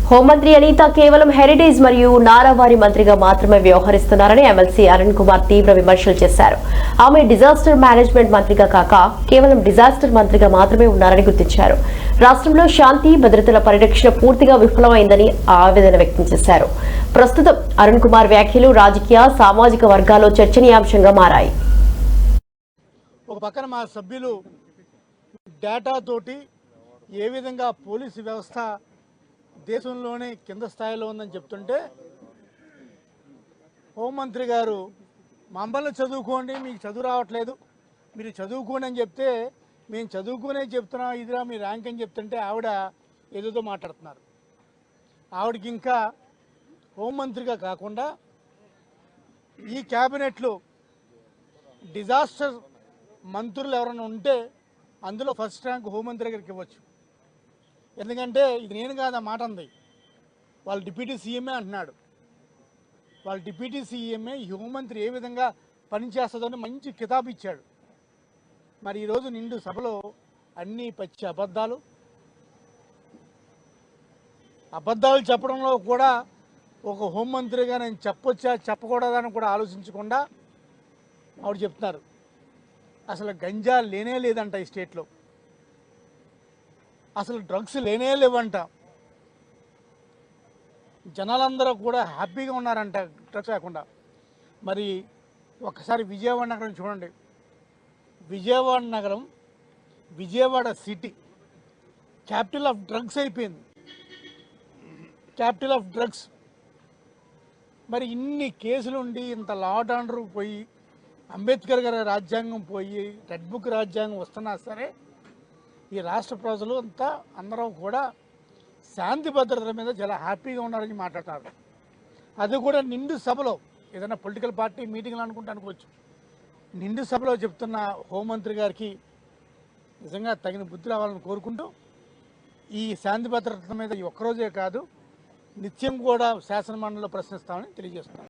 హోంమంత్రి అనిత కేవలం హెరిటేజ్ మరియు నారావారి మంత్రిగా మాత్రమే వ్యవహరిస్తున్నారని ఎమ్మెల్సీ అరుణ్ కుమార్ తీవ్ర విమర్శలు చేశారు. ఆమె డిజాస్టర్ మేనేజ్మెంట్ మంత్రిగా కాక కేవలం డిజాస్టర్ మంత్రిగా మాత్రమే ఉన్నారని గుర్తించారు. రాష్ట్రంలో శాంతి భద్రతల పరిరక్షణ పూర్తిగా విఫలమైందని ఆవేదన వ్యక్తం చేశారు. ప్రస్తుతం అరుణ్ కుమార్ వ్యాఖ్యలు రాజకీయ సామాజిక వర్గాల్లో చర్చనీయాంశంగా మారాయి. ఒక పక్కన మా సభ్యులు డేటా తోటి ఏ విధంగా పోలీసు వ్యవస్థ దేశంలోనే కింద స్థాయిలో ఉందని చెప్తుంటే, హోంమంత్రి గారు మమ్మల్ని చదువుకోండి, మీకు చదువు రావట్లేదు, మీరు చదువుకోండి అని చెప్తే మేము చదువుకునే చెప్తున్నాం, ఇదిరా మీ ర్యాంక్ అని చెప్తుంటే ఆవిడ ఏదేదో మాట్లాడుతున్నారు. ఆవిడకి ఇంకా హోంమంత్రిగా కాకుండా ఈ క్యాబినెట్లో డిజాస్టర్ మంత్రులు ఎవరైనా ఉంటే అందులో ఫస్ట్ ర్యాంక్ హోంమంత్రి గారికి ఇవ్వచ్చు. ఎందుకంటే ఇది నేను కాదు ఆ మాట అంది, వాళ్ళ డిప్యూటీ సీఎంఏ అంటున్నాడు. వాళ్ళ డిప్యూటీ సీఎంఏ హోంమంత్రి ఏ విధంగా పనిచేస్తుందని మంచి కితాబు ఇచ్చాడు. మరి ఈరోజు నిండు సభలో అన్ని పచ్చి అబద్ధాలు చెప్పడంలో కూడా ఒక హోంమంత్రిగా నేను చెప్పొచ్చా చెప్పకూడదని కూడా ఆలోచించకుండా ఆవిడ చెప్తున్నారు. అసలు గంజా లేనే లేదంట ఈ స్టేట్లో, అసలు డ్రగ్స్ లేనే లేవంట, జనాలందరూ కూడా హ్యాపీగా ఉన్నారంట డ్రగ్స్ లేకుండా. మరి ఒక్కసారి విజయవాడ నగరం చూడండి. విజయవాడ నగరం, Vijayawada city capital of drugs అయిపోయింది, క్యాపిటల్ ఆఫ్ డ్రగ్స్. మరి ఇన్ని కేసులు ఉండి, ఇంత లా అండ్ ఆర్డర్ పోయి, అంబేద్కర్ గారి రాజ్యాంగం పోయి, రెడ్ బుక్ రాజ్యాంగం వస్తున్నా సరే ఈ రాష్ట్ర ప్రజలు అంతా అందరూ కూడా శాంతి భద్రతల మీద చాలా హ్యాపీగా ఉన్నారని మాట్లాడతారు. అది కూడా నిండు సభలో, ఏదైనా పొలిటికల్ పార్టీ మీటింగ్లు అనుకుంటే అనుకోవచ్చు, నిండు సభలో చెప్తున్న హోంమంత్రి గారికి నిజంగా తగిన బుద్ధి రావాలని కోరుకుంటూ, ఈ శాంతి భద్రతల మీద ఒక్కరోజే కాదు నిత్యం కూడా శాసనమండలిలో ప్రశ్నిస్తామని తెలియజేస్తున్నాను.